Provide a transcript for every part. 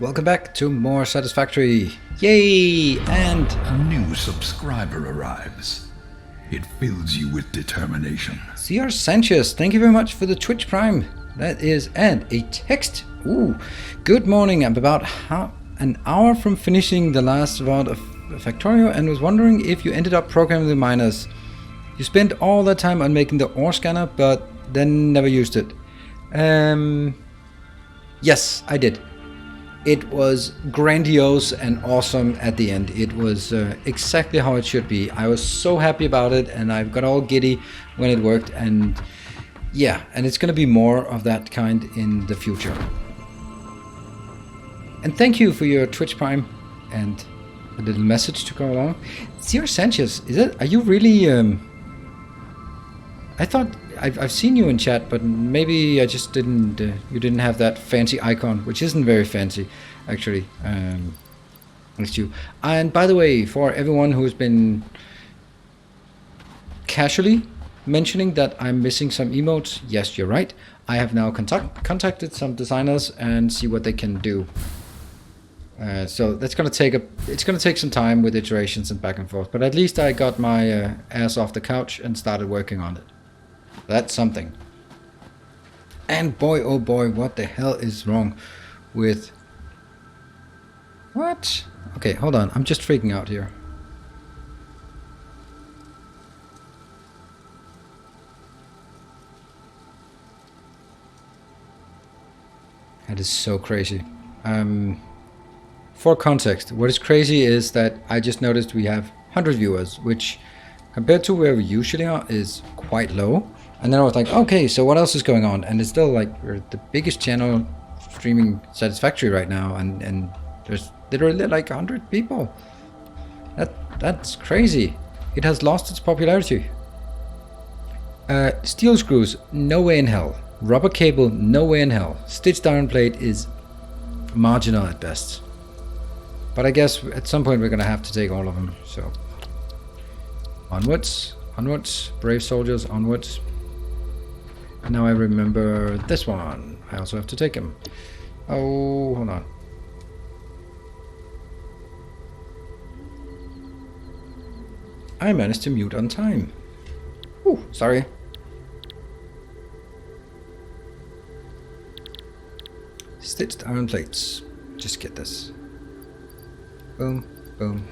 Welcome back to more Satisfactory. Yay! And a new subscriber arrives. It fills you with determination. CR Sanchez, thank you very much for the Twitch Prime. That is, and a text. Ooh, good morning. I'm about an hour from finishing the last round of Factorio and was wondering if you ended up programming the miners. You spent all that time on making the ore scanner, but then never used it. Yes, I did. It was grandiose and awesome at the end. It was exactly how it should be. I was so happy about it, and I got all giddy when it worked. And yeah, and it's going to be more of that kind in the future. And thank you for your Twitch Prime and a little message to go along. CR Sanchez, are you really? I thought I've seen you in chat, but maybe I just didn't. You didn't have that fancy icon, which isn't very fancy, actually. Next to you. And by the way, for everyone who's been casually mentioning that I'm missing some emotes, yes, you're right. I have now contacted some designers and see what they can do. So that's gonna take it's gonna take some time with iterations and back and forth. But at least I got my ass off the couch and started working on it. That's something. And boy, oh boy, what the hell is wrong with... What? Okay, hold on. I'm just freaking out here. That is so crazy. For context, what is crazy is that I just noticed we have 100 viewers, which compared to where we usually are is quite low. And then I was like, okay, so what else is going on? And it's still like we're the biggest channel streaming Satisfactory right now, and there's literally like 100 people. That's crazy. It has lost its popularity. Steel screws, no way in hell. Rubber cable, no way in hell. Stitched iron plate is marginal at best. But I guess at some point we're gonna have to take all of them. So onwards, onwards, brave soldiers, onwards. Now I remember this one. I also have to take him. Oh, hold on. I managed to mute on time. Ooh, sorry. Stitched iron plates. Just get this. Boom, boom.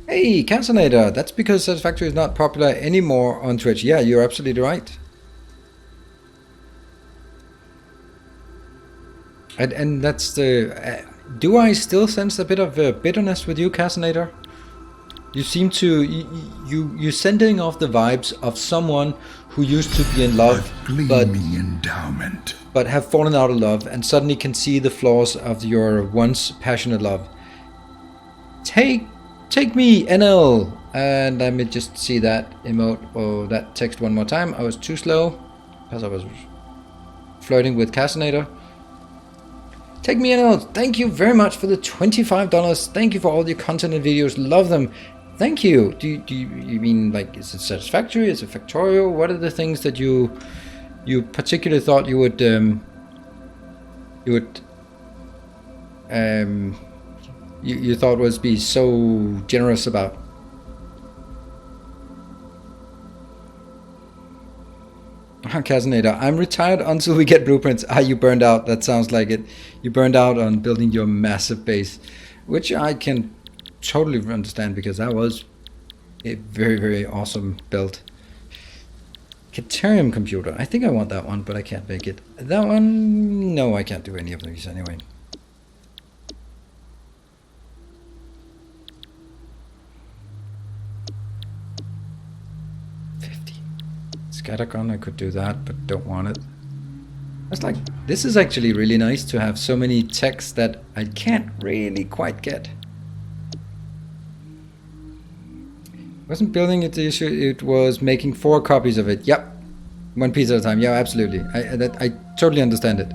Hey, Cancinator, that's because Satisfactory is not popular anymore on Twitch. Yeah, you're absolutely right. And that's the... do I still sense a bit of bitterness with you, Cancinator? You seem to... You're sending off the vibes of someone who used to be in love, but have fallen out of love and suddenly can see the flaws of your once passionate love. Take me, NL! And let me just see that emote or that text one more time. I was too slow because I was flirting with Cassinator. Take me, NL! Thank you very much for the $25. Thank you for all your content and videos. Love them. Thank you. Do you mean like, is it Satisfactory? Is it Factorio? What are the things that you particularly thought you would you thought was be so generous about? Casinator, I'm retired until we get blueprints. Ah, you burned out. That sounds like it. You burned out on building your massive base, which I can totally understand because that was a very, very awesome build. Caterium computer. I think I want that one, but I can't make it. That one, no, I can't do any of these anyway. Scattergun, I could do that, but don't want it. That's like, this is actually really nice to have so many texts that I can't really quite get. Wasn't building it the issue, it was making 4 copies of it. Yep, 1 piece at a time. Yeah, absolutely. I totally understand it.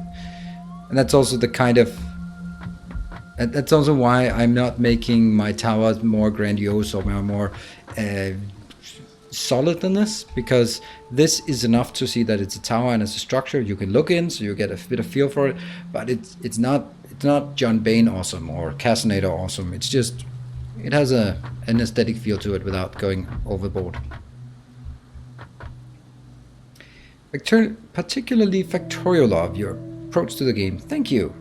And that's also the kind of... That's also why I'm not making my towers more grandiose or more solidness, because this is enough to see that it's a tower and it's a structure you can look in, so you get a bit of feel for it. But it's not John Bain awesome or Cassinator awesome. It's just, it has an aesthetic feel to it without going overboard. Particularly Factorio love your approach to the game. Thank you.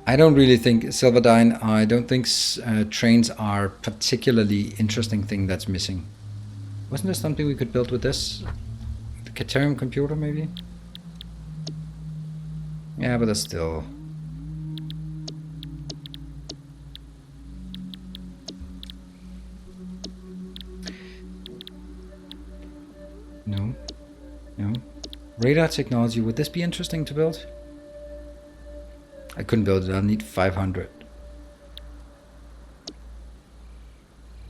I don't really think Silverdine. I don't think trains are particularly interesting thing that's missing. Wasn't there something we could build with this? The Caterium computer, maybe? Yeah, but that's still... No. No. Radar technology, would this be interesting to build? I couldn't build it, I'll need 500.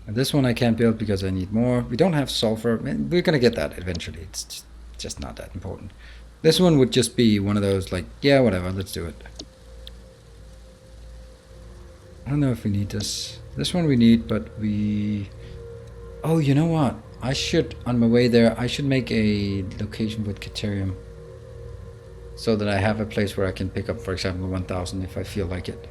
And this one I can't build because I need more. We don't have sulfur. We're gonna get that eventually. It's just not that important. This one would just be one of those like, yeah, whatever, let's do it. I don't know if we need this. This one we need, but we... Oh, you know what? I should, on my way there, I should make a location with Caterium. So that I have a place where I can pick up, for example, 1000 if I feel like it.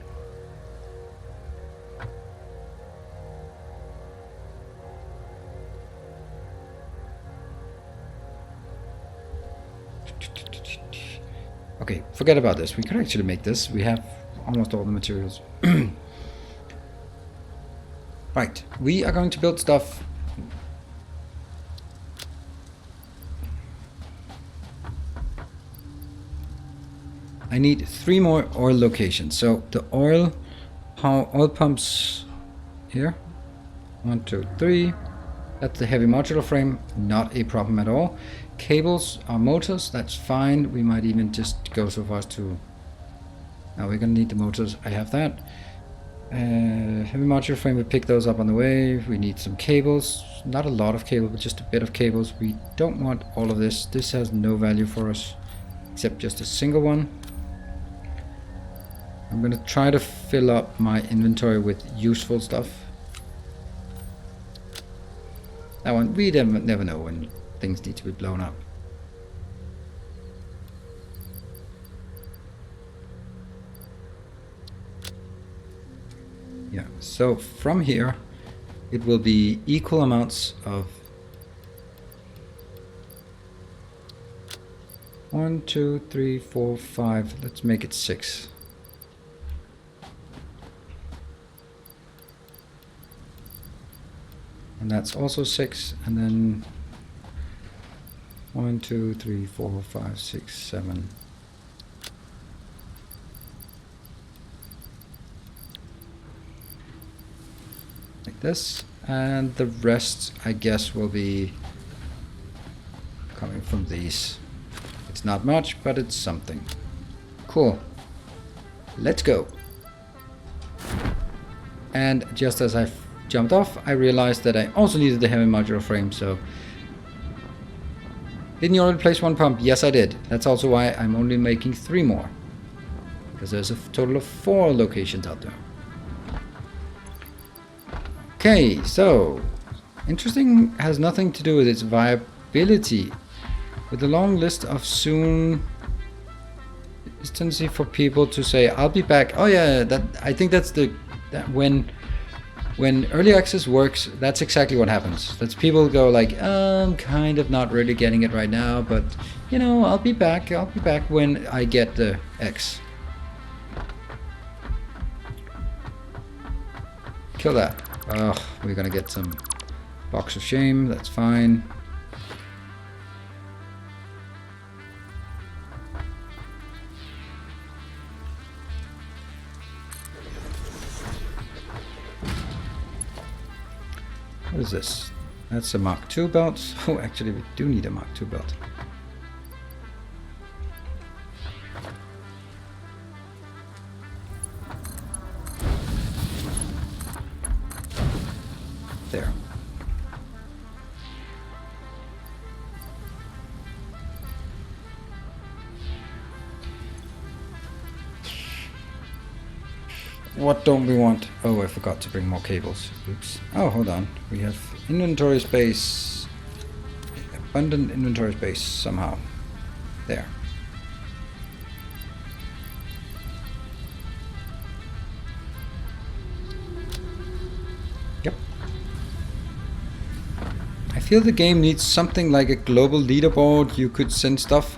Okay, forget about this. We could actually make this. We have almost all the materials. Right, we are going to build stuff. I need 3 more oil locations. So the oil pumps here. 1, 2, 3. That's the heavy modular frame. Not a problem at all. Cables are motors. That's fine. We might even just go so far as to... Now we're gonna need the motors. I have that. Heavy modular frame. We pick those up on the way. We need some cables. Not a lot of cable, but just a bit of cables. We don't want all of this. This has no value for us, except just a single one. I'm gonna try to fill up my inventory with useful stuff. That one, we never know when things need to be blown up. Yeah, so from here, it will be equal amounts of 1, 2, 3, 4, 5. Let's make it 6. And that's also 6, and then 1, 2, 3, 4, 5, 6, 7. Like this, and the rest, I guess, will be coming from these. It's not much, but it's something. Cool. Let's go. And just as I jumped off, I realized that I also needed the heavy modular frame, so... Didn't you already place 1 pump? Yes, I did. That's also why I'm only making 3 more. Because there's a total of 4 locations out there. Okay, so... Interesting has nothing to do with its viability. With a long list of soon... There's tendency for people to say, I'll be back. Oh yeah, that I think that's the... When early access works, that's exactly what happens. That's people go like, I'm kind of not really getting it right now, but you know, I'll be back when I get the X. Kill that. Oh, we're gonna get some box of shame, that's fine. What is this? That's a Mark II belt. Oh, actually, we do need a Mark II belt. There. What don't we want? Oh, I forgot to bring more cables. Oops. Oh, hold on. We have inventory space. Abundant inventory space somehow. There. Yep. I feel the game needs something like a global leaderboard. You could send stuff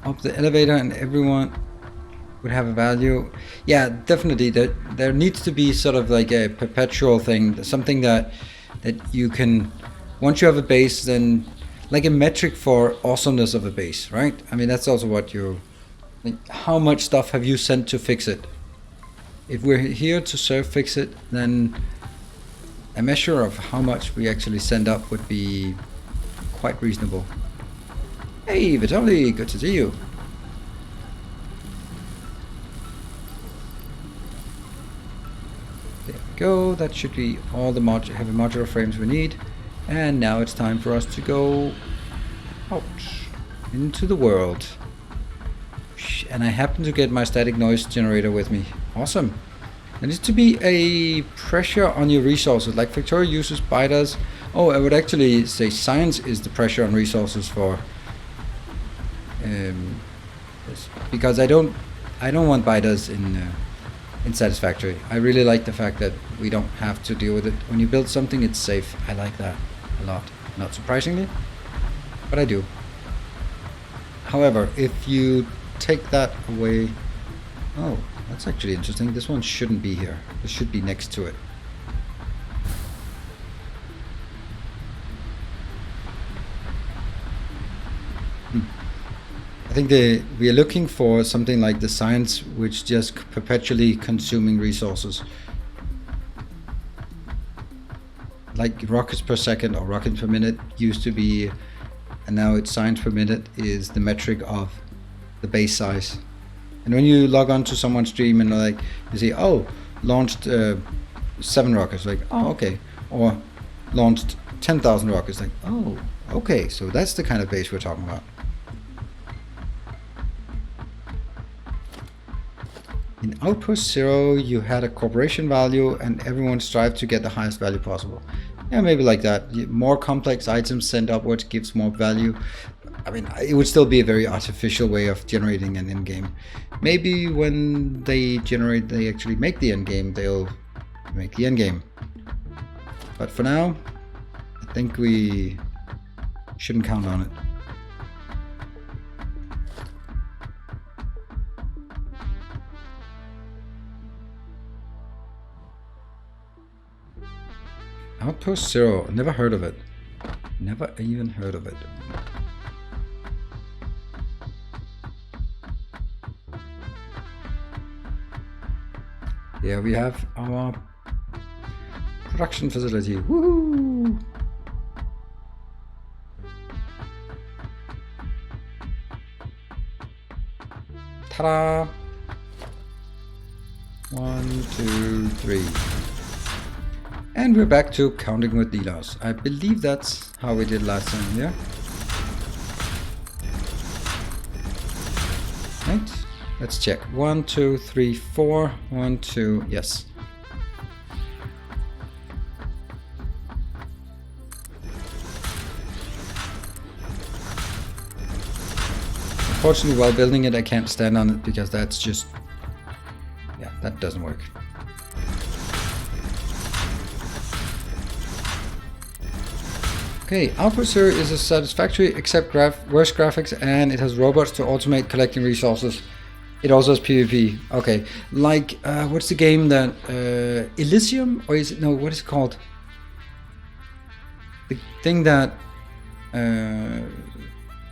up the elevator and everyone would have a value. Yeah, definitely. There needs to be sort of like a perpetual thing, something that you can, once you have a base, then like a metric for awesomeness of a base, right? I mean, that's also what you, like, how much stuff have you sent to FICSIT? If we're here to serve FICSIT, then a measure of how much we actually send up would be quite reasonable. Hey, Vitali, good to see you. There we go. That should be all the heavy modular frames we need. And now it's time for us to go out into the world. And I happen to get my static noise generator with me. Awesome. There needs to be a pressure on your resources, like Factorio uses BIDAs. Oh, I would actually say science is the pressure on resources for this, because I don't want BIDAs in Satisfactory. I really like the fact that we don't have to deal with it. When you build something, it's safe. I like that a lot. Not surprisingly, but I do. However, if you take that away, oh, that's actually interesting. This one shouldn't be here. This should be next to it. I think we are looking for something like the science, which just perpetually consuming resources. Like rockets per second or rockets per minute used to be, and now it's science per minute is the metric of the base size. And when you log on to someone's stream and like you see, oh, launched 7 rockets, like, oh, okay, or launched 10,000 rockets, like, oh, okay, so that's the kind of base we're talking about. In Outpost 0, you had a corporation value and everyone strived to get the highest value possible. Yeah, maybe like that. More complex items sent upwards gives more value. I mean, it would still be a very artificial way of generating an endgame. Maybe when they actually make the endgame, they'll make the endgame. But for now, I think we shouldn't count on it. Outpost 0, never heard of it. Never even heard of it. Here we have our production facility. Woohoo! Ta-da! 1, 2, 3. And we're back to counting with Nilaus. I believe that's how we did last time, yeah? Right? Let's check. 1, 2, 3, 4. 1, 2, yes. Unfortunately, while building it, I can't stand on it because that's just... yeah, that doesn't work. Okay, Outpost 0 is a Satisfactory except worse graphics, and it has robots to automate collecting resources. It also has PvP. Okay, like what's the game that Elysium, or is it, no? What is it called? The thing that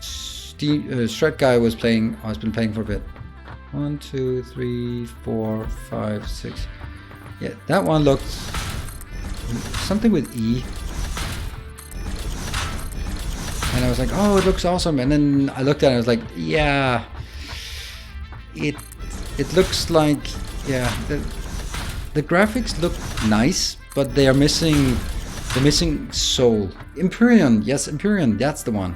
Shred Guy was playing. Or has been playing for a bit. 1, 2, 3, 4, 5, 6. Yeah, that one looked something with E. And I was like, oh, it looks awesome. And then I looked at it and I was like, yeah, it looks like, yeah, the graphics look nice, but they're missing soul. Empyrean, yes, Empyrean, that's the one.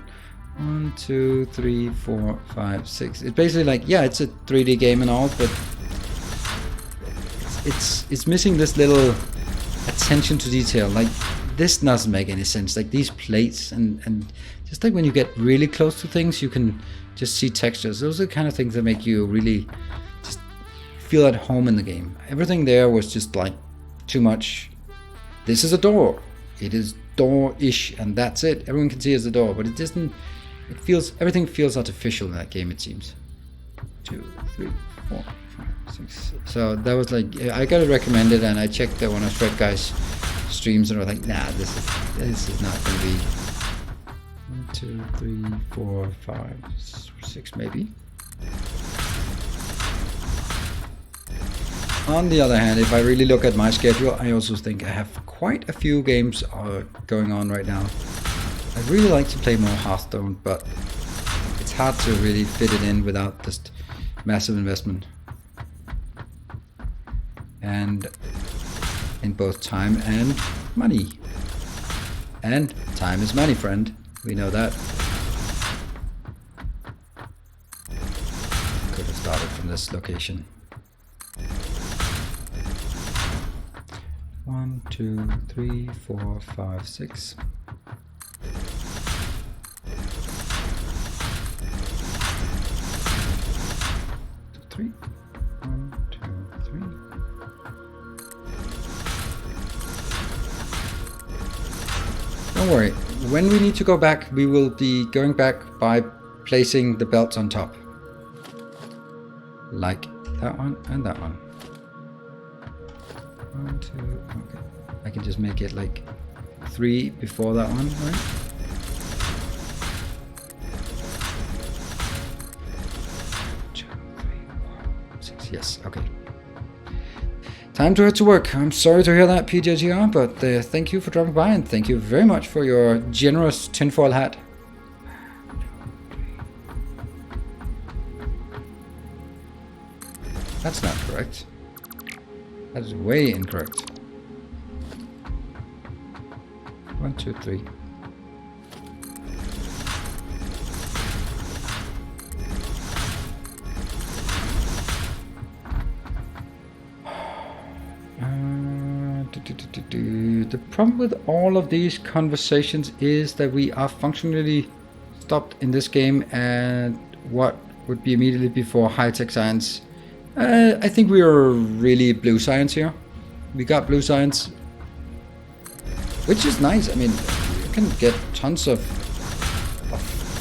1, 2, 3, 4, 5, 6. It's basically like, yeah, it's a 3D game and all, but it's missing this little attention to detail. Like this doesn't make any sense. Like these plates and just like when you get really close to things, you can just see textures. Those are the kind of things that make you really just feel at home in the game. Everything there was just like too much. This is a door. It is door-ish, and that's it. Everyone can see it's a door, but it doesn't. It feels, everything feels artificial in that game. It seems. 2, 3, 4, 5, 6. So that was like, I got it recommended, and I checked one of Shred Guy's streams, and I was like, nah, this is not going to be. 1, 2, 3, 4, 5, 6, maybe. On the other hand, if I really look at my schedule, I also think I have quite a few games going on right now. I'd really like to play more Hearthstone, but it's hard to really fit it in without just massive investment. And in both time and money. And time is money, friend. We know that. Could have started from this location. 1, 2, 3, 4, 5, 6. 3. 1, 2, 3. Don't worry. When we need to go back, we will be going back by placing the belts on top. Like that one and that one. 1, 2, okay. I can just make it like 3 before that one, right? 2, 3, 4, 6. Yes, okay. Time to head to work. I'm sorry to hear that, PJGR, but thank you for dropping by, and thank you very much for your generous tinfoil hat. That's not correct. That is way incorrect. 1, 2, 3. The problem with all of these conversations is that we are functionally stopped in this game at what would be immediately before high-tech science. I think we are really blue science here. We got blue science, which is nice. I mean, you can get tons of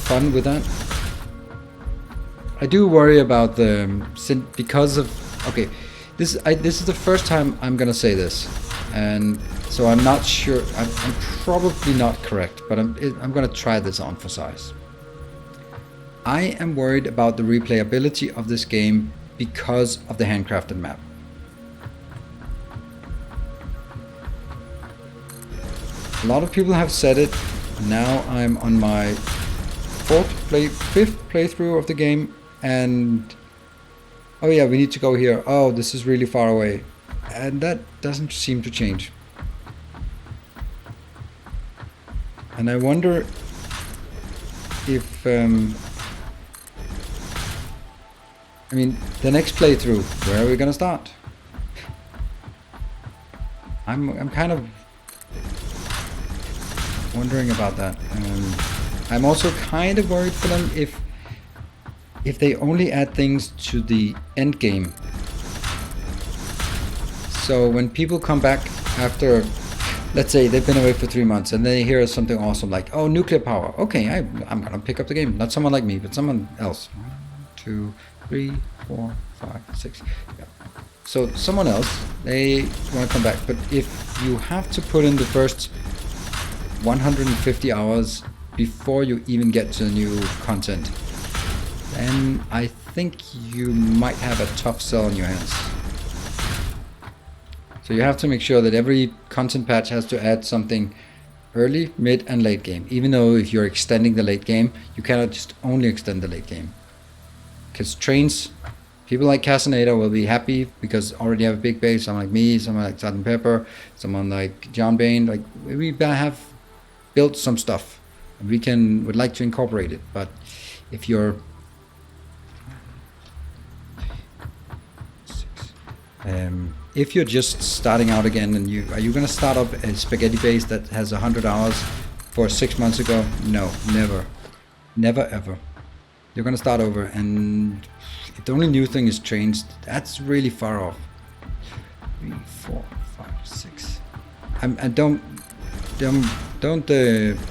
fun with that. I do worry about the because of okay. This is the first time I'm gonna say this, and so I'm not sure. I'm probably not correct, but I'm gonna try this on for size. I am worried about the replayability of this game because of the handcrafted map. A lot of people have said it. Now I'm on my fifth playthrough of the game, and oh yeah, we need to go here. Oh, this is really far away, and that doesn't seem to change. And I wonder if I mean, the next playthrough, where are we gonna start? I'm kind of wondering about that. I'm also kind of worried for them if they only add things to the end game. So when people come back after, let's say they've been away for 3 months, and they hear something awesome like, oh, nuclear power. Okay, I'm gonna pick up the game. Not someone like me, but someone else. 1, 2, 3, 4, 5, 6. Yeah. So someone else, they want to come back. But if you have to put in the first 150 hours before you even get to new content, then I think you might have a tough sell in your hands. So you have to make sure that every content patch has to add something early, mid, and late game. Even though if you're extending the late game, you cannot just only extend the late game. Because trains, people like Casaneda will be happy because already have a big base. Someone like me, someone like Salt and Pepper, someone like John Bain. Like we have built some stuff, and would like to incorporate it. But if you're if you're just starting out again, and are you gonna start up a spaghetti base that has 100 hours for 6 months ago? No, never, never ever. You're gonna start over, and if the only new thing is changed, that's really far off. 3, 4, 5, 6. I don't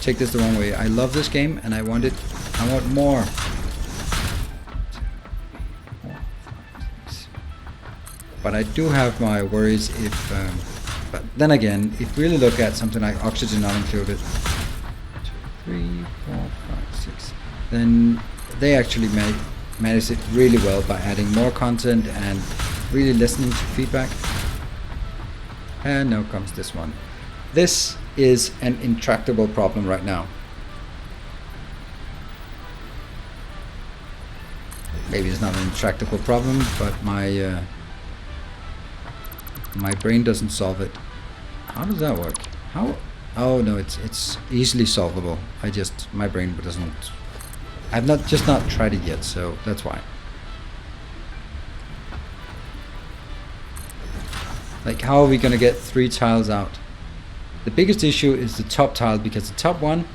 take this the wrong way. I love this game, and I want more. 2, 3, 4, 5, 6. But I do have my worries if. But then again, if we really look at something like oxygen not included, 2, 3, 4, 5, 6, then they actually manage it really well by adding more content and really listening to feedback. And now comes this one. This is an intractable problem right now. Maybe it's not an intractable problem, but my brain doesn't solve it. How does that work? How? Oh no, it's easily solvable. My brain doesn't. I've not tried it yet, so that's why. Like, how are we gonna get 3 tiles out? The biggest issue is the top tile, because the top one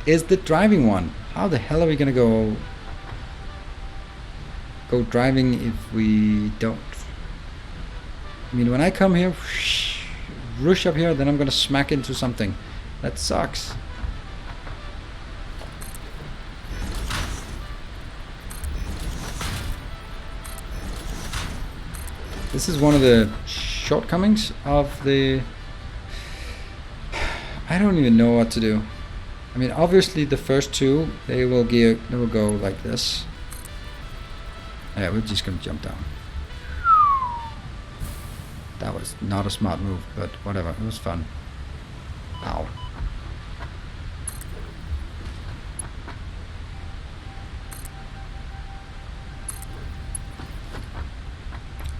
is the driving one. How the hell are we gonna go driving if we don't? I mean, when I come here, rush up here, then I'm gonna smack into something. That sucks. This is one of the shortcomings of the... I don't even know what to do. I mean, obviously the first 2, they will go like this. Yeah, we're just gonna jump down. That was not a smart move, but whatever, it was fun. Ow.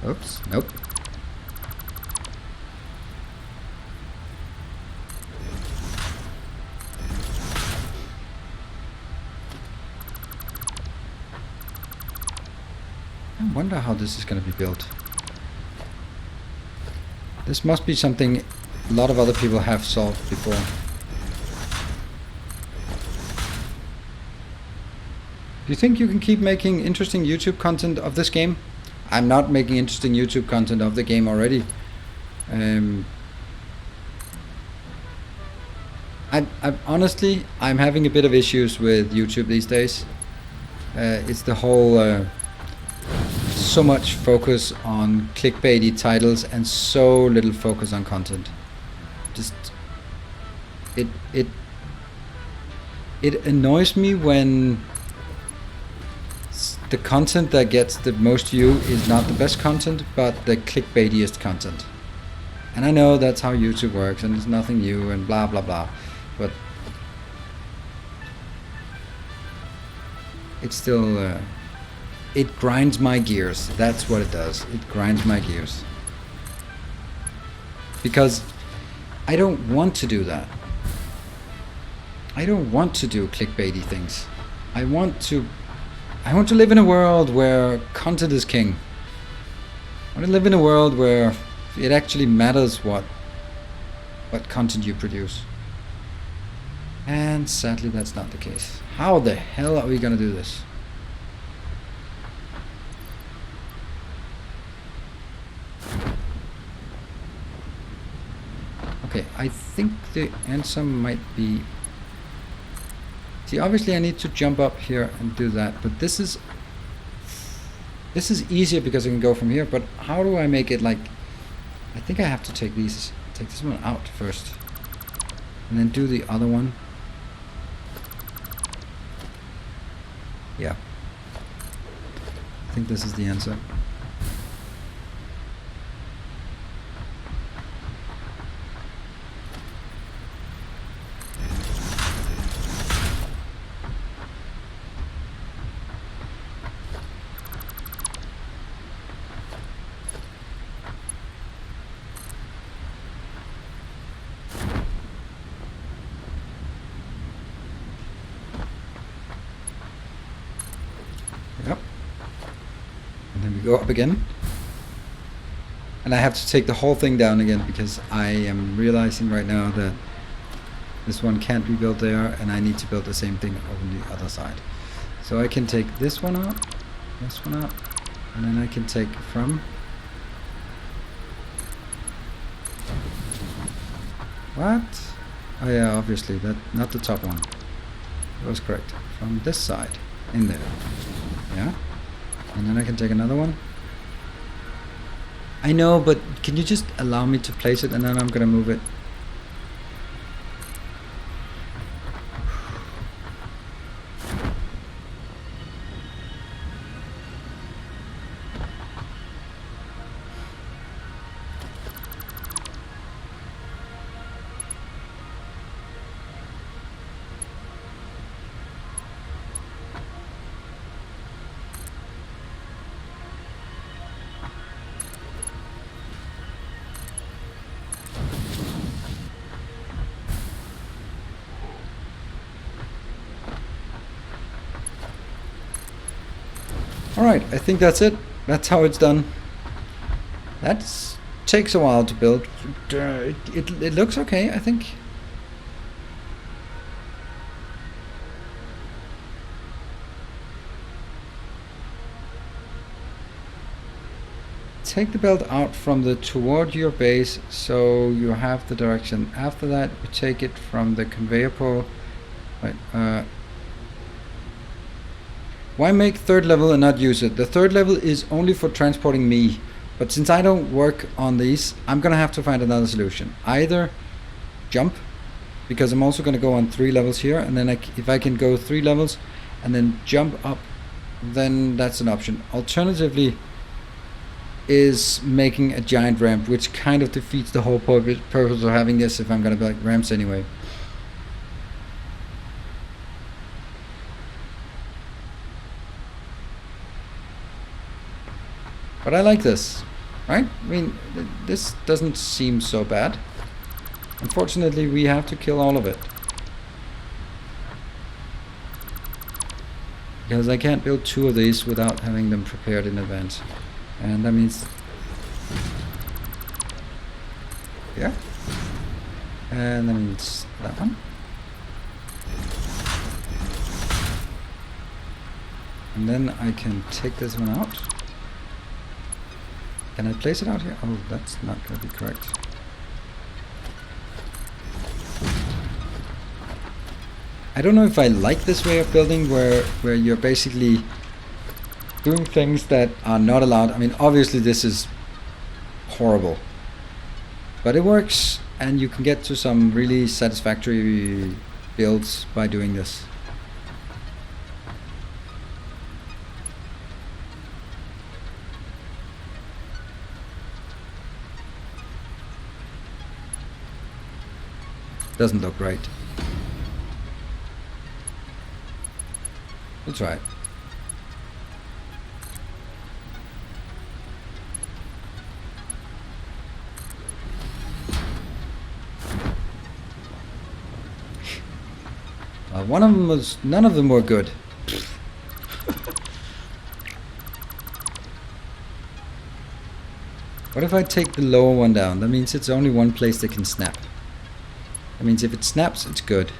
Oops, nope. I wonder how this is going to be built. This must be something a lot of other people have solved before. Do you think you can keep making interesting YouTube content of this game? I'm not making interesting YouTube content of the game already. Honestly, I'm having a bit of issues with YouTube these days. It's the whole so much focus on clickbaity titles and so little focus on content. Just it annoys me when the content that gets the most view is not the best content, but the clickbaitiest content. And I know that's how YouTube works, and there's nothing new, and blah blah blah, but it's still it grinds my gears. That's what it does. It grinds my gears, because I don't want to do that. I don't want to do clickbaity things. I want to live in a world where content is king. I want to live in a world where it actually matters what content you produce. And sadly, that's not the case. How the hell are we gonna do this? Okay, I think the answer might be... See, obviously I need to jump up here and do that, but this is easier because I can go from here, but how do I make it like... I think I have to take this one out first, and then do the other one. Yeah. I think this is the answer. Yep. And then we go up again. And I have to take the whole thing down again because I am realizing right now that this one can't be built there, and I need to build the same thing on the other side. So I can take this one out, and then I can take from... What? Oh yeah, obviously, that not the top one. That was correct. From this side, in there. Yeah? And then I can take another one. I know, but can you just allow me to place it, and then I'm gonna move it? Alright, I think that's it. That's how it's done. That takes a while to build. It looks okay, I think. Take the belt out from the toward your base so you have the direction. After that, you take it from the conveyor pole. Right, why make third level and not use it? The third level is only for transporting me. But since I don't work on these, I'm gonna have to find another solution. Either jump, because I'm also gonna go on 3 levels here, and then if I can go 3 levels and then jump up, then that's an option. Alternatively is making a giant ramp, which kind of defeats the whole purpose of having this if I'm gonna build ramps anyway. But I like this, right? I mean, this doesn't seem so bad. Unfortunately, we have to kill all of it. Because I can't build 2 of these without having them prepared in advance. And that means... yeah. And that means that one. And then I can take this one out. Can I place it out here? Oh, that's not going to be correct. I don't know if I like this way of building where you're basically doing things that are not allowed. I mean, obviously this is horrible. But it works, and you can get to some really satisfactory builds by doing this. Doesn't look right. We'll try it. One of them was... none of them were good. What if I take the lower one down? That means it's only one place that can snap. That means if it snaps, it's good.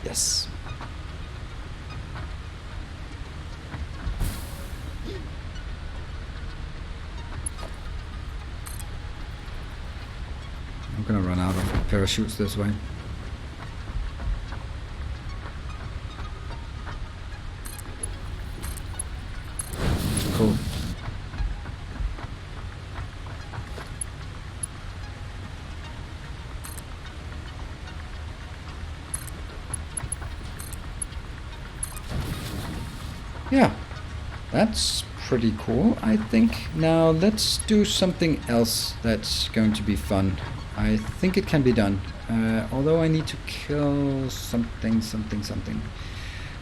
Yes. I'm gonna run out of parachutes this way. Cool. Yeah, that's pretty cool, I think. Now let's do something else that's going to be fun. I think it can be done. Although I need to kill something.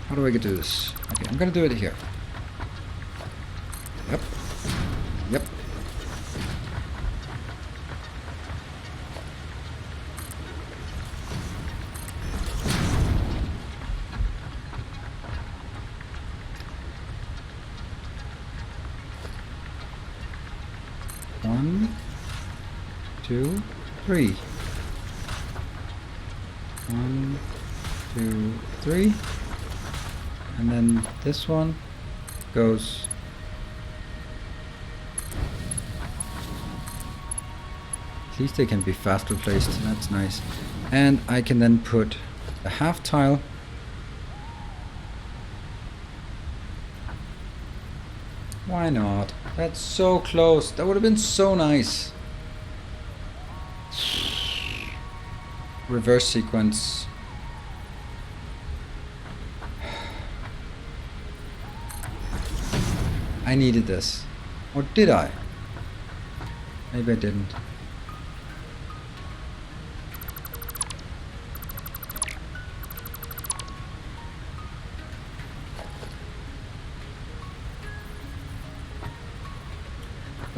How do I get to this? Okay, I'm gonna do it here. Yep. Yep. 2, 3. 1, 2, 3. And then this one goes. At least they can be faster placed. That's nice. And I can then put a half tile. Why not? That's so close. That would have been so nice. Reverse sequence. I needed this. Or did I? Maybe I didn't.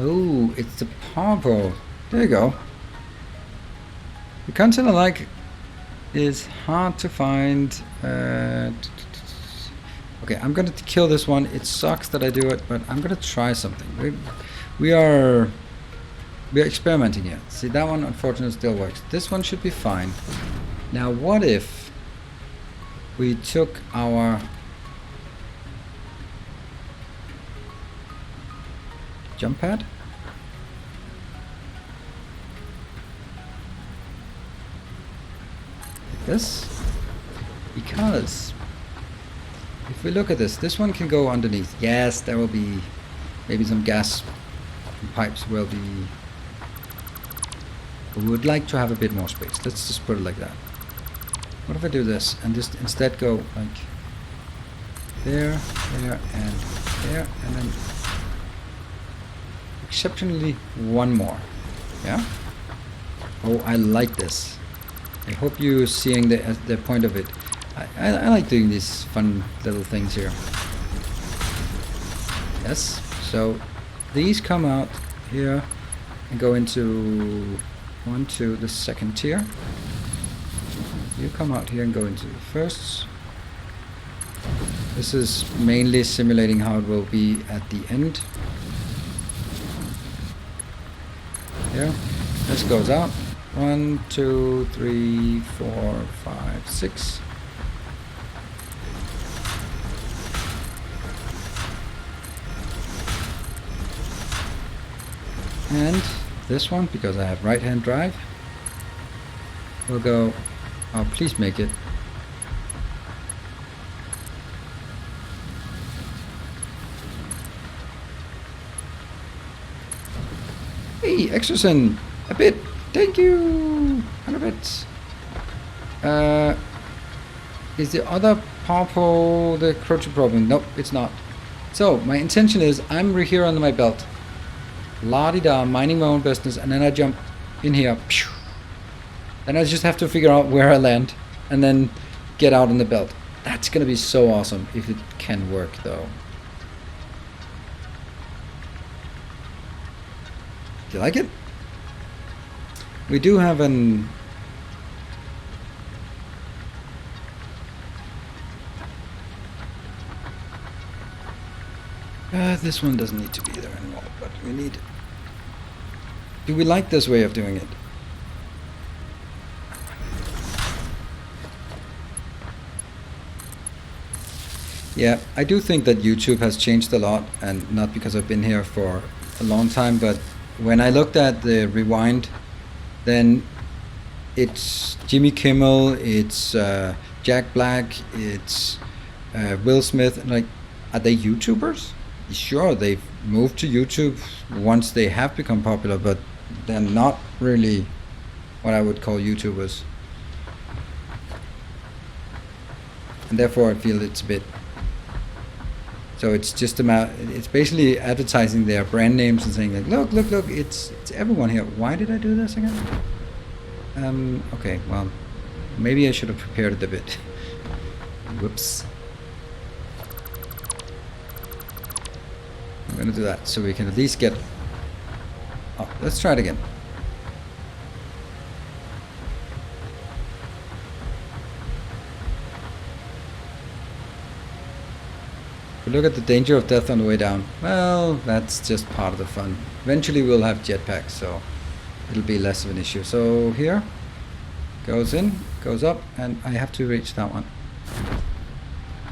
Oh, it's the purple. There you go. The content I like is hard to find. Okay, I'm gonna kill this one. It sucks that I do it, but I'm gonna try something. We are experimenting here. See, that one unfortunately still works. This one should be fine. Now, what if we took our jump pad? Like this? Because if we look at this one can go underneath. Yes, there will be maybe some gas pipes will be. But we would like to have a bit more space. Let's just put it like that. What if I do this and just instead go like there, there, and there, and then exceptionally one more. Yeah? Oh, I like this. I hope you're seeing the point of it. I like doing these fun little things here. Yes, so these come out here and go into the second tier. You come out here and go into the first. This is mainly simulating how it will be at the end. Here, this goes out. 1, 2, 3, 4, 5, 6. And this one, because I have right hand drive, will go, oh please make it. Hey, Exerson, a bit, thank you, 100 bits. Is the other purple the crochet problem? Nope, it's not. So, my intention is, I'm here under my belt. La-di-da, minding my own business, and then I jump in here. Then I just have to figure out where I land, and then get out on the belt. That's gonna be so awesome, if it can work though. Do you like it? We do have an... this one doesn't need to be there anymore, but we need... Do we like this way of doing it? Yeah, I do think that YouTube has changed a lot, and not because I've been here for a long time, but when I looked at the rewind, then it's Jimmy Kimmel, it's Jack Black, it's Will Smith. Like, are they YouTubers? Sure, they've moved to YouTube once they have become popular, but they're not really what I would call YouTubers. And therefore I feel it's a bit... So it's just about, it's basically advertising their brand names and saying like, look, look, look, it's everyone here. Why did I do this again? Okay, well, maybe I should have prepared it a bit. Whoops. I'm gonna do that so we can at least get... Oh, let's try it again. Look at the danger of death on the way down. Well, that's just part of the fun. Eventually we'll have jetpacks, so it'll be less of an issue. So here, goes in, goes up, and I have to reach that one.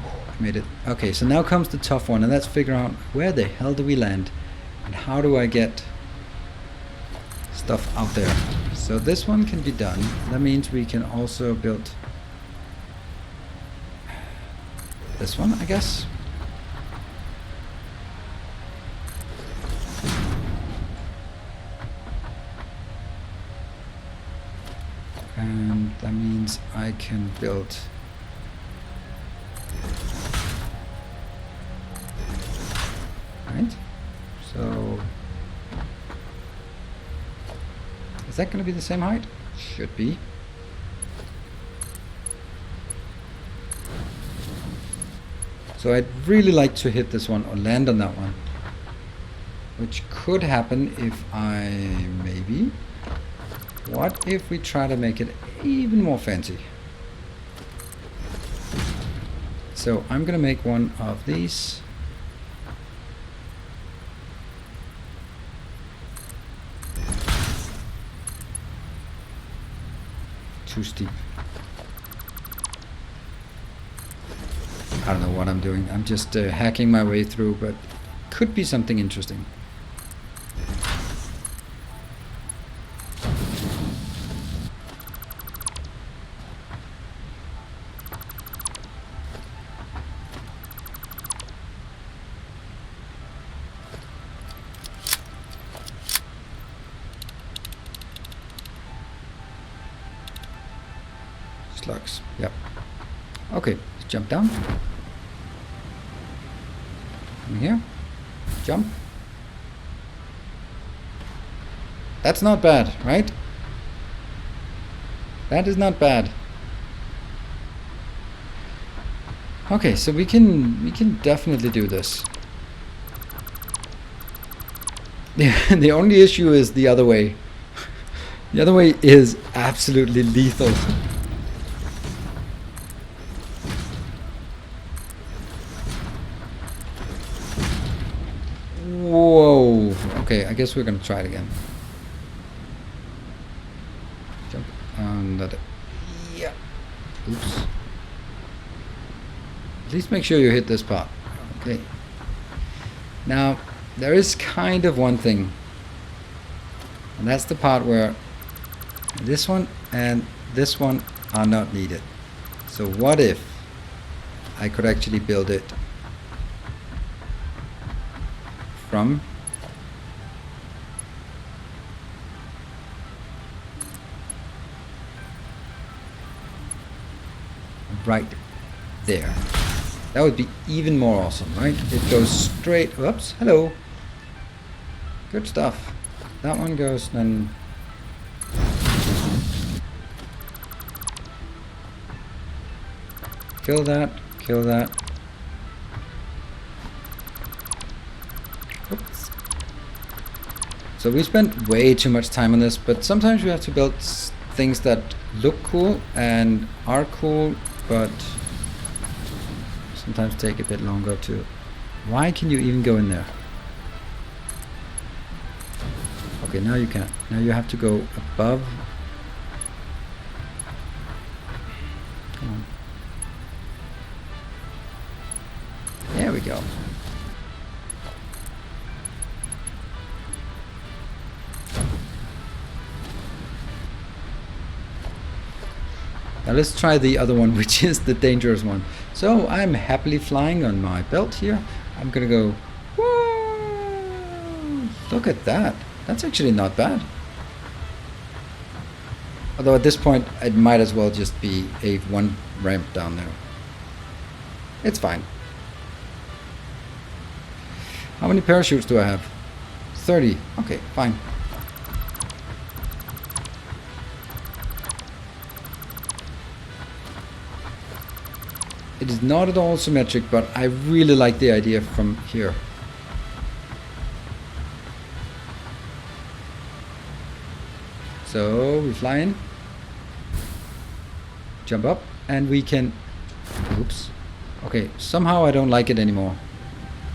I made it. Okay, so now comes the tough one, and let's figure out where the hell do we land, and how do I get stuff out there. So this one can be done. That means we can also build this one, I guess. And that means I can build right. So is that going to be the same height? Should be. So I'd really like to hit this one or land on that one, which could happen if I maybe. What if we try to make it even more fancy? So I'm gonna make one of these. Too steep. I don't know what I'm doing. I'm just hacking my way through, but could be something interesting. Slugs. Yep. Okay, let's jump down. From here. Jump. That's not bad, right? That is not bad. Okay, so we can definitely do this. The only issue is the other way. The other way is absolutely lethal. Whoa. Okay, I guess we're gonna try it again. Jump on that. Yeah. Oops. At least make sure you hit this part. Okay. Now, there is kind of one thing. And that's the part where this one and this one are not needed. So what if I could actually build it from right there? That would be even more awesome, right? It goes straight. Whoops, hello. Good stuff. That one goes then. Kill that, kill that. Oops. So we spent way too much time on this, but sometimes we have to build things that look cool and are cool, but sometimes take a bit longer to. Why can you even go in there? Okay, now you can't. Now you have to go above. Come on. There we go. Now let's try the other one, which is the dangerous one. So I'm happily flying on my belt here. I'm gonna go, whoa! Look at that. That's actually not bad. Although at this point, it might as well just be a one ramp down there. It's fine. How many parachutes do I have? 30. Okay, fine. It is not at all symmetric, but I really like the idea from here. So we fly in, jump up, and we can. Oops. Okay, somehow I don't like it anymore.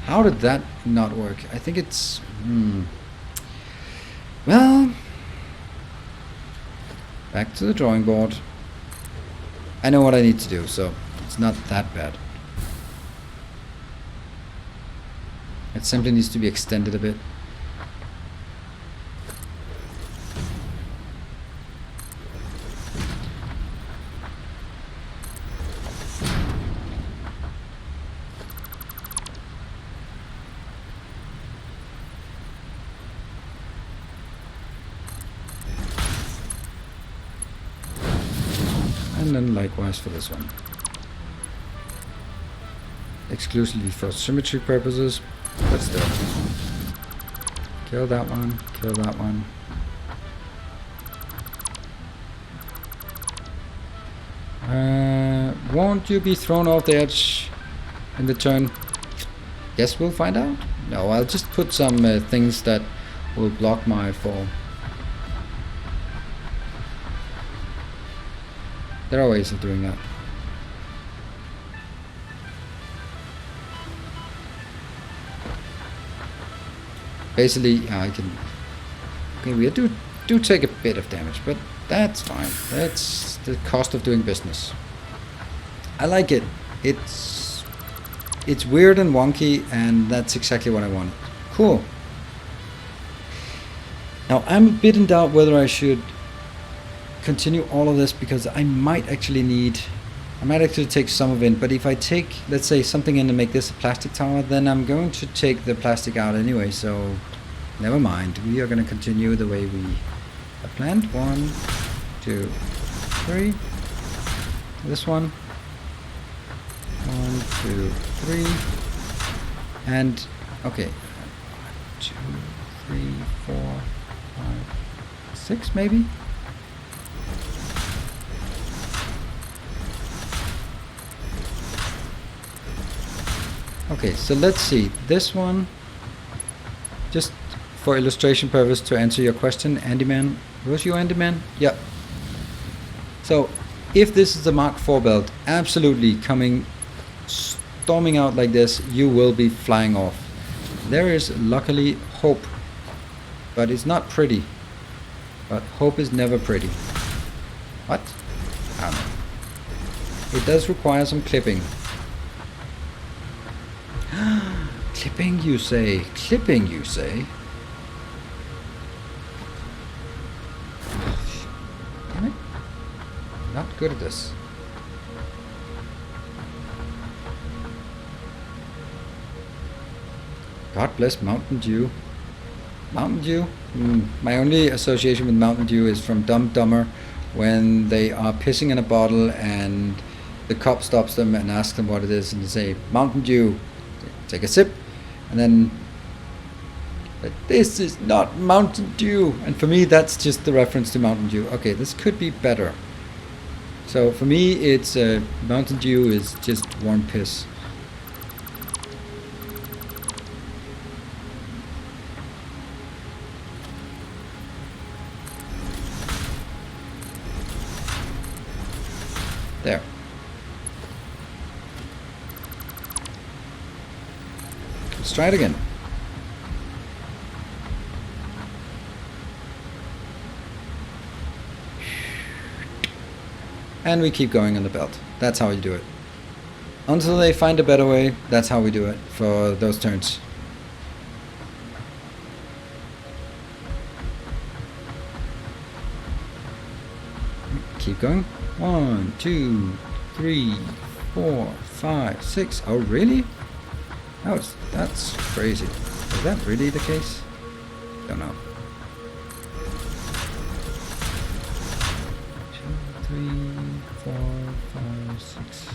How did that not work? I think it's. Well, Back to the drawing board. I know what I need to do, so it's not that bad. It simply needs to be extended a bit. And then likewise for this one. Exclusively for symmetry purposes, but still. Kill that one, kill that one. Won't you be thrown off the edge in the turn? Guess we'll find out. No, I'll just put some things that will block my fall. There are ways of doing that. Basically, I can. Okay, we do take a bit of damage, but that's fine. That's the cost of doing business. I like it. It's weird and wonky, and that's exactly what I wanted. Cool. Now I'm a bit in doubt whether I should continue all of this, because I might actually take some of it, but if I take, let's say, something in to make this a plastic tower, then I'm going to take the plastic out anyway, so never mind. We are going to continue the way we have planned. 1, 2, 3. This one. 1, 2, 3. And, okay. 1, 2, 3, 4, 5, 6 maybe? Okay, so let's see. This one, just for illustration purpose, to answer your question, Andyman. Was you Andyman? Yeah. So, if this is the Mark IV belt, absolutely coming, storming out like this, you will be flying off. There is luckily hope, but it's not pretty. But hope is never pretty. What? I don't know. It does require some clipping. Clipping, you say? Clipping, you say? Damn it. Not good at this. God bless Mountain Dew. Mountain Dew? My only association with Mountain Dew is from Dumb Dumber, when they are pissing in a bottle and the cop stops them and asks them what it is, and they say, Mountain Dew. Take a sip, and then, this is not Mountain Dew. And for me, that's just the reference to Mountain Dew. Okay, this could be better. So for me, it's Mountain Dew is just warm piss. There. Let's try it again. And we keep going on the belt. That's how you do it. Until they find a better way, that's how we do it for those turns. Keep going. 1, 2, 3, 4, 5, 6. Oh, really? That's crazy. Is that really the case? Don't know. 2, 3, 4, 5, 6.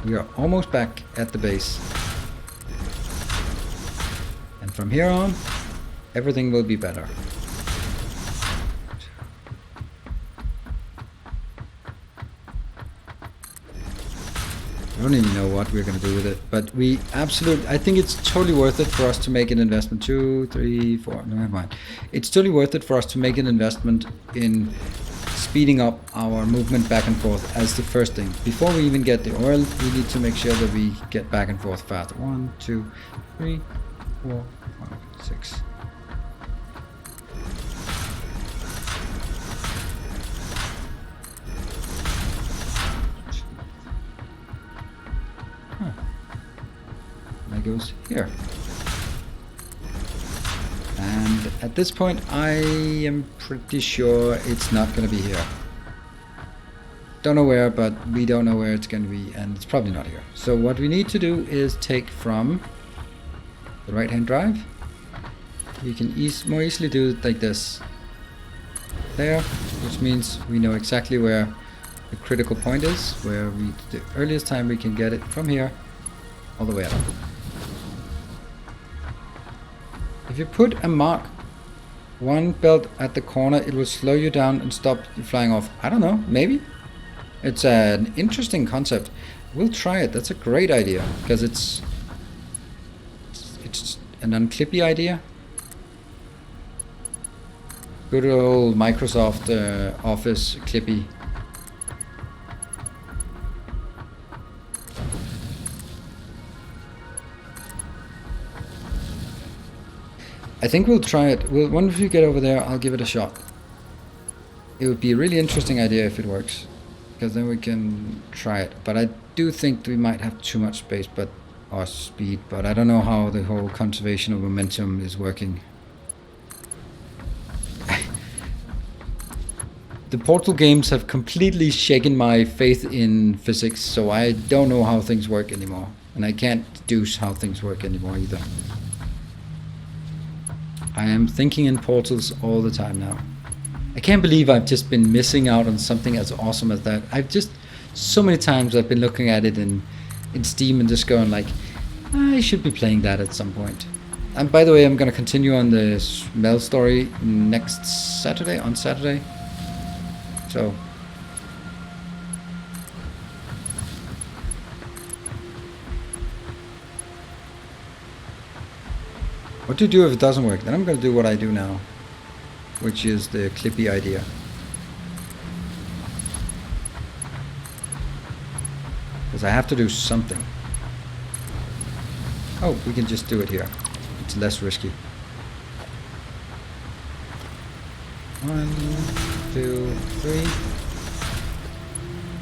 We are almost back at the base. And from here on, everything will be better. I don't even know what we're going to do with it, but I think it's totally worth it for us to make an investment. 2, 3, 4, no, never mind. It's totally worth it for us to make an investment in speeding up our movement back and forth as the first thing. Before we even get the oil, we need to make sure that we get back and forth fast. 1, 2, 3, 4, 5, 6. That goes here. And at this point, I am pretty sure it's not going to be here. Don't know where, but we don't know where it's going to be, and it's probably not here. So what we need to do is take from the right-hand drive. You can more easily do it like this. There, which means we know exactly where the critical point is, where the earliest time we can get it from here all the way up. If you put a Mark 1 belt at the corner, it will slow you down and stop you flying off. I don't know, maybe? It's an interesting concept. We'll try it. That's a great idea, because it's an unclippy idea. Good old Microsoft Office clippy. I think we'll try it. Once we get over there, I'll give it a shot. It would be a really interesting idea if it works, because then we can try it. But I do think we might have too much space, or speed, but I don't know how the whole conservation of momentum is working. The Portal games have completely shaken my faith in physics, so I don't know how things work anymore. And I can't deduce how things work anymore either. I am thinking in portals all the time now. I can't believe I've just been missing out on something as awesome as that. So many times I've been looking at it in Steam and just going like, I should be playing that at some point. And by the way, I'm going to continue on the Mel story on Saturday. So, what to do if it doesn't work? Then I'm going to do what I do now, which is the clippy idea. Because I have to do something. Oh, we can just do it here. It's less risky. 1, 2, 3.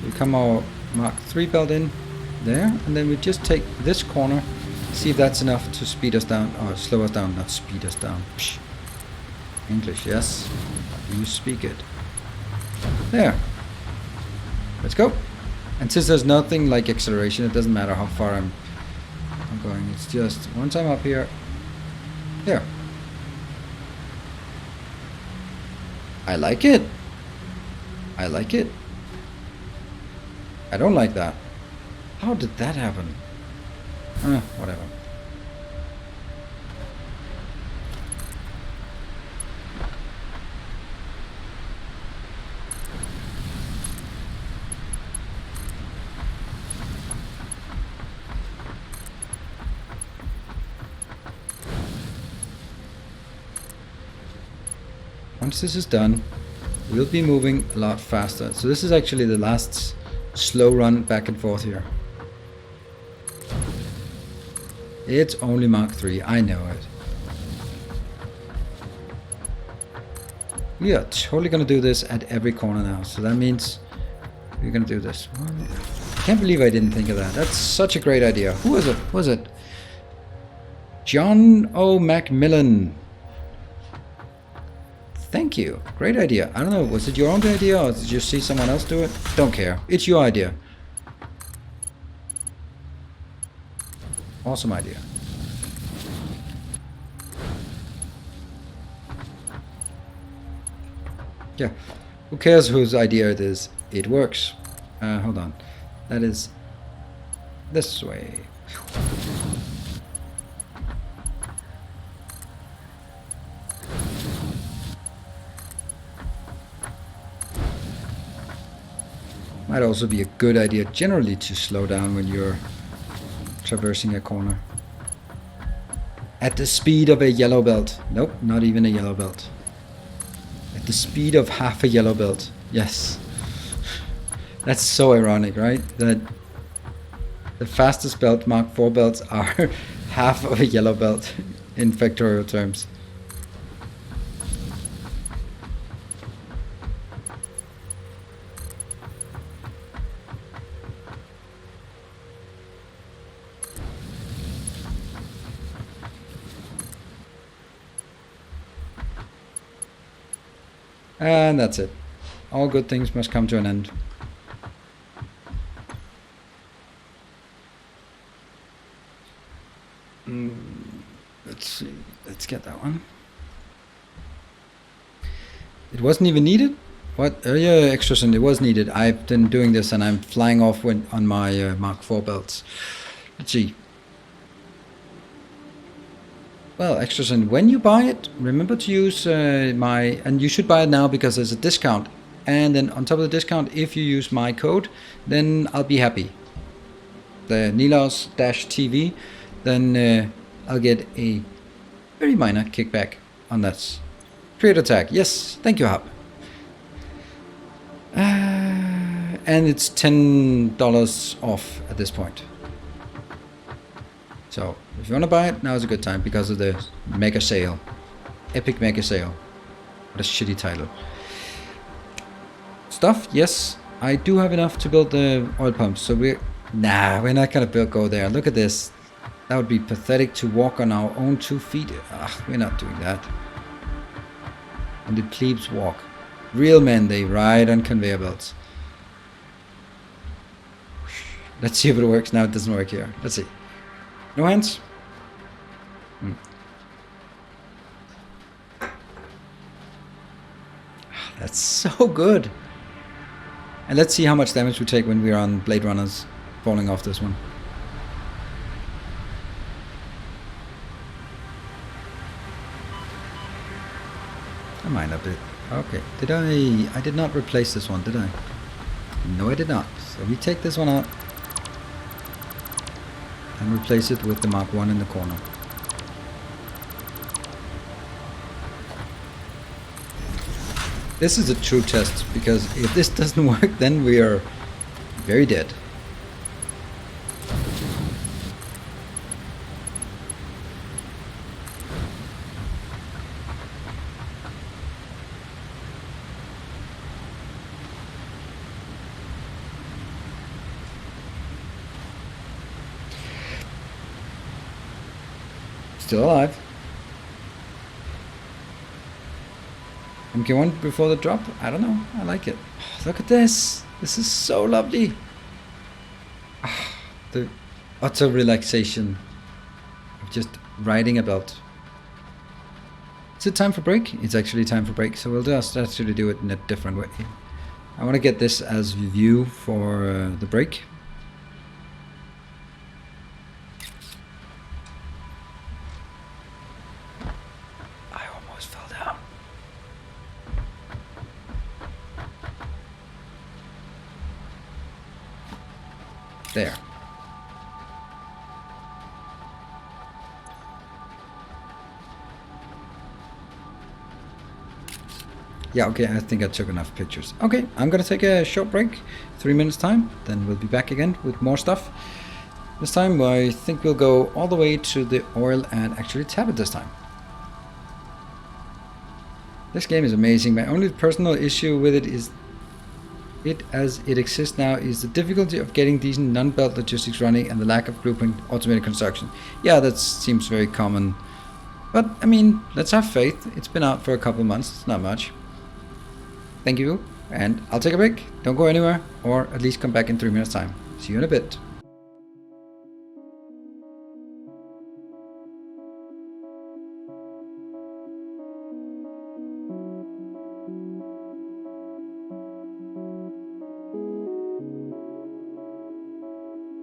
We come our Mark 3 belt in there, and then we just take this corner, see if that's enough to speed us down, or slow us down, not speed us down. Psh. English, yes. You speak it. There. Let's go. And since there's nothing like acceleration, it doesn't matter how far I'm going. It's just once I'm up here, there. I like it. I like it. I don't like that. How did that happen? Whatever. Once this is done, we'll be moving a lot faster. So this is actually the last slow run back and forth here. It's only Mark 3, I know it. We are totally gonna do this at every corner now. So that means we're gonna do this. I can't believe I didn't think of that. That's such a great idea. Who was it? Was it John O. Macmillan? Thank you. Great idea. I don't know, was it your own idea or did you see someone else do it? Don't care. It's your idea. Awesome idea. Yeah. Who cares whose idea it is? It works. Hold on. That is this way. Might also be a good idea generally to slow down when you're traversing a corner. At the speed of a yellow belt. Nope, not even a yellow belt. At the speed of half a yellow belt. Yes. That's so ironic, right? That the fastest belt, Mark IV belts, are half of a yellow belt in Factorio terms. And that's it. All good things must come to an end. Let's see. Let's get that one. It wasn't even needed? What? Yeah, extras, and it was needed. I've been doing this and I'm flying off on my Mark IV belts. Let's see. Well, extras, and when you buy it, remember to use and you should buy it now because there's a discount. And then on top of the discount, if you use my code, then I'll be happy. The Nilaus-TV, then I'll get a very minor kickback on that. Creator tag, yes, thank you, Hub. And it's $10 off at this point. So if you want to buy it, now is a good time because of the mega sale. Epic mega sale. What a shitty title. Stuff, yes, I do have enough to build the oil pumps. So we're not gonna go there. Look at this. That would be pathetic to walk on our own 2 feet. We're not doing that. And the plebes walk. Real men, they ride on conveyor belts. Let's see if it works. Now it doesn't work here. Let's see. No hands? That's so good. And let's see how much damage we take when we're on Blade Runners falling off this one. I mind a bit. Okay. I did not replace this one, did I? No, I did not. So we take this one out and replace it with the Mark I in the corner. This is a true test, because if this doesn't work, then we are very dead. Still alive. MK1 before the drop? I don't know. I like it. Oh, look at this. This is so lovely. The utter relaxation of just riding a belt. Is it time for break? It's actually time for break, so we'll just actually do it in a different way. I want to get this as view for the break. There. Yeah, okay, I think I took enough pictures. Okay, I'm gonna take a short break, 3 minutes time, then we'll be back again with more stuff. This time I think we'll go all the way to the oil and actually tap it this time. This game is amazing. My only personal issue with it is as it exists now is the difficulty of getting decent non-belt logistics running and the lack of blueprint automated construction. Yeah, that seems very common. But, I mean, let's have faith. It's been out for a couple months. It's not much. Thank you, and I'll take a break. Don't go anywhere, or at least come back in 3 minutes time. See you in a bit.